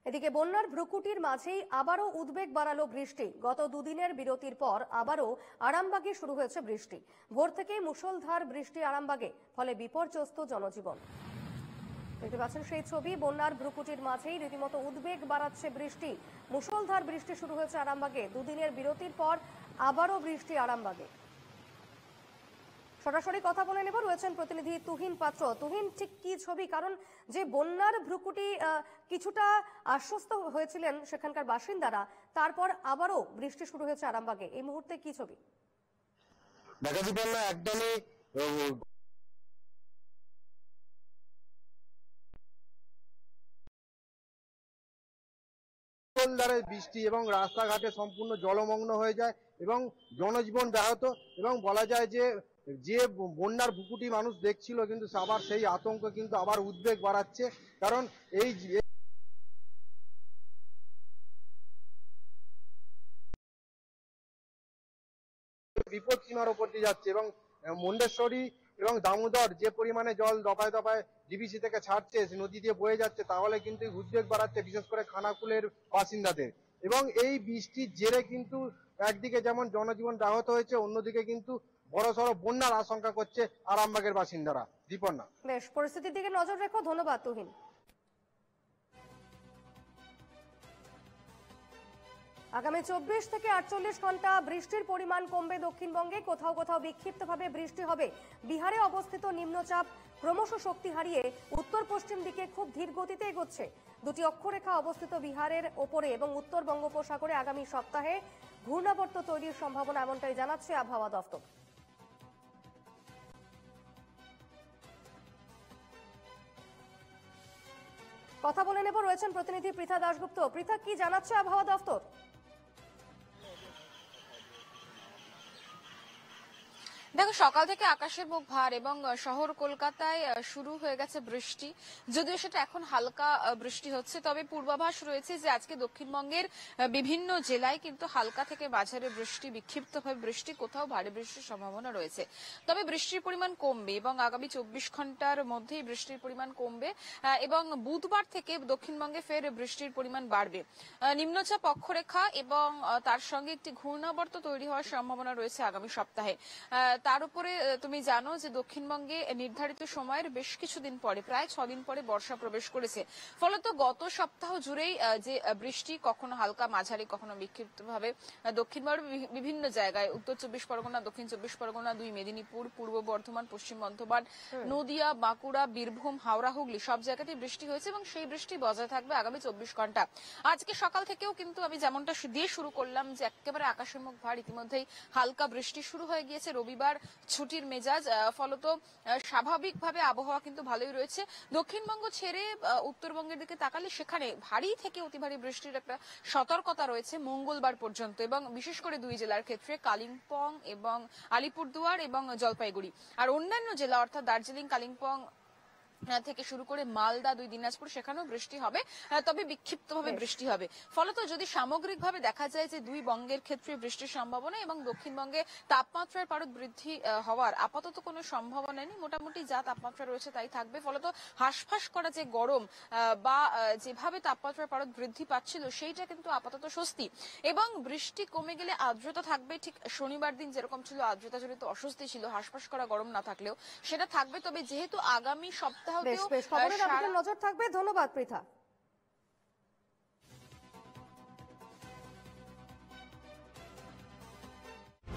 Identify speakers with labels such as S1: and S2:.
S1: এদিকে বন্যার ভ্রুকুটির মাঝেই আবারও উদ্বেগ বাড়ালো বৃষ্টি। গত দুদিনের বিরতির পর আবারও আরামবাগে শুরু হয়েছে বৃষ্টি। ভোর থেকেই মুষলধার বৃষ্টি আরামবাগে, ফলে বিপর্যস্ত জনজীবন। দেখতে পাচ্ছেন সেই ছবি। বন্যার ভ্রুকুটির মাঝেই রীতিমতো উদ্বেগ বাড়াচ্ছে বৃষ্টি। মুষলধার বৃষ্টি শুরু হয়েছে আরামবাগে। দুদিনের বিরতির পর আবারও বৃষ্টি আরামবাগে। সরাসরি কথা বলে নেব, রয়েছেন প্রতিনিধি তুহিন পাত্র। তুহিন, ঠিক কি ছবি? কারণ যে বন্যার ভ্রুকুটি কিছুটা আশ্বস্ত হয়েছিলেন সেখানকার বাসিন্দারা, তারপর আবারও বৃষ্টি শুরু হয়েছে আরামবাগে। এই মুহূর্তে কি ছবি?
S2: একদমই বৃষ্টি এবং রাস্তাঘাটে সম্পূর্ণ জলমগ্ন হয়ে যায় এবং জনজীবন ব্যাহত, এবং বলা যায় যে বন্যার ভুকুটি মানুষ দেখছিল, কিন্তু আবার সেই আতঙ্ক কিন্তু আবার উদ্বেগ বাড়াচ্ছে। কারণ এই বিপদ সীমার উপর দিয়ে যাচ্ছে এবং মুন্ডেশ্বরী এবং দামোদর যে পরিমাণে জল দফায় দফায় ডিবিসি থেকে ছাড়ছে, নদী দিয়ে বয়ে যাচ্ছে, তাহলে কিন্তু উদ্বেগ বাড়াচ্ছে বিশেষ করে খানাকুলের বাসিন্দাদের। এবং এই বৃষ্টির জেরে কিন্তু একদিকে যেমন জনজীবন ব্যাহত হয়েছে, অন্যদিকে কিন্তু বড়সড় বন্যার আশঙ্কা করছে আরামবাগের বাসিন্দারা। দীপন্না,
S1: বেশ, পরিস্থিতির দিকে নজর রেখো। ধন্যবাদ তুহিন। আগামী 24 থেকে 48 ঘন্টা বৃষ্টির পরিমাণ কমবে দক্ষিণবঙ্গে। কোথাও কোথাও বিক্ষিপ্তভাবে বৃষ্টি হবে। বিহারে অবস্থিত নিম্নচাপ ক্রমশ শক্তি হারিয়ে উত্তর পশ্চিম দিকে খুব ধীর গতিতে এগোচ্ছে। দুটি অক্ষরেখা অবস্থিত বিহারের ওপরে এবং উত্তর বঙ্গোপসাগরে আগামী সপ্তাহে ঘূর্ণাবর্ত তৈরির সম্ভাবনা, এমনটাই জানাচ্ছে আবহাওয়া দফতর। কথা বলে নেব, রয়েছেন প্রতিনিধি পৃথা দাশগুপ্ত। পৃথা, কি জানাচ্ছে আবহাওয়া দফতর?
S3: দেখো, সকাল থেকে আকাশের মুখ ভার এবং শহর কলকাতায় শুরু হয়ে গেছে বৃষ্টি। যদিও সেটা এখন হালকা বৃষ্টি হচ্ছে, তবে পূর্বাভাস রয়েছে যে আজকে দক্ষিণবঙ্গের বিভিন্ন জেলায় কিন্তু হালকা থেকে মাঝারি বৃষ্টি, বিক্ষিপ্তভাবে বৃষ্টি, কোথাও ভারী বৃষ্টির সম্ভাবনা রয়েছে। তবে বৃষ্টির পরিমাণ কমবে এবং আগামী 24 ঘন্টার মধ্যেই বৃষ্টির পরিমাণ কমবে এবং বুধবার থেকে দক্ষিণবঙ্গে ফের বৃষ্টির পরিমাণ বাড়বে। নিম্নচাপ অক্ষরেখা এবং তার সঙ্গে একটি ঘূর্ণাবর্ত তৈরি হওয়ার সম্ভাবনা রয়েছে আগামী সপ্তাহে। তার উপরে তুমি জানো যে দক্ষিণবঙ্গে নির্ধারিত সময়ের বেশ কিছুদিন পরে, প্রায় 6 দিন পরে বর্ষা প্রবেশ করেছে। ফলত গত সপ্তাহ জুড়েই যে বৃষ্টি, কখনো হালকা মাঝারি কখনো বিক্ষিপ্তভাবে দক্ষিণবঙ্গের বিভিন্ন জায়গায়, উত্তর 24 পরগনা, দক্ষিণ 24 পরগনা, 2 মেদিনীপুর, পূর্ব বর্ধমান, পশ্চিম বর্ধমান, নদিয়া, বাঁকুড়া, বীরভূম, হাওড়া, হুগলি সব জায়গাতেই বৃষ্টি হয়েছে এবং সেই বৃষ্টি বজায় থাকবে আগামী 24 ঘন্টা। আজকে সকাল থেকেও কিন্তু আমি যেমনটা দিয়ে শুরু করলাম যে একেবারে আকাশের মুখ ভার, ইতিমধ্যেই হালকা বৃষ্টি শুরু হয়ে গিয়েছে। রবিবার ছুটির মেজাজ, ফলত স্বাভাবিকভাবে আবহাওয়া কিন্তু ভালোই রয়েছে। দক্ষিণবঙ্গ ছেড়ে উত্তরবঙ্গের দিকে তাকালে সেখানে ভারী থেকে অতি ভারী বৃষ্টির একটা সতর্কতা রয়েছে মঙ্গলবার পর্যন্ত, এবং বিশেষ করে 2 জেলার ক্ষেত্রে কালিম্পং এবং আলিপুরদুয়ার এবং জলপাইগুড়ি। আর অন্যান্য জেলা অর্থাৎ দার্জিলিং, কালিম্পং থেকে শুরু করে মালদা, 2 দিনাজপুর, সেখানেও বৃষ্টি হবে, তবে বিক্ষিপ্তভাবে বৃষ্টি হবে। ফলত যদি সামগ্রিকভাবে দেখা যায় যে 2 বঙ্গের ক্ষেত্রে বৃষ্টির সম্ভাবনা এবং দক্ষিণবঙ্গে তাপমাত্রার পারদ বৃদ্ধি হওয়ার আপাতত কোনো সম্ভাবনা নেই। মোটামুটি যা তাপমাত্রা রয়েছে তাই থাকবে। ফলত হাঁসফাঁস করা যে গরম বা যেভাবে তাপমাত্রার পারদ বৃদ্ধি পাচ্ছিল, সেইটা কিন্তু আপাতত স্বস্তি। এবং বৃষ্টি কমে গেলে আর্দ্রতা থাকবে, ঠিক শনিবার দিন যেরকম ছিল আর্দ্রতা জনিত অস্বস্তি ছিল, হাঁসফাঁস করা গরম না থাকলেও সেটা থাকবে। তবে যেহেতু আগামী সপ্তাহ
S1: বেশ, খবরের নজর থাকবে। ধন্যবাদ পৃথা।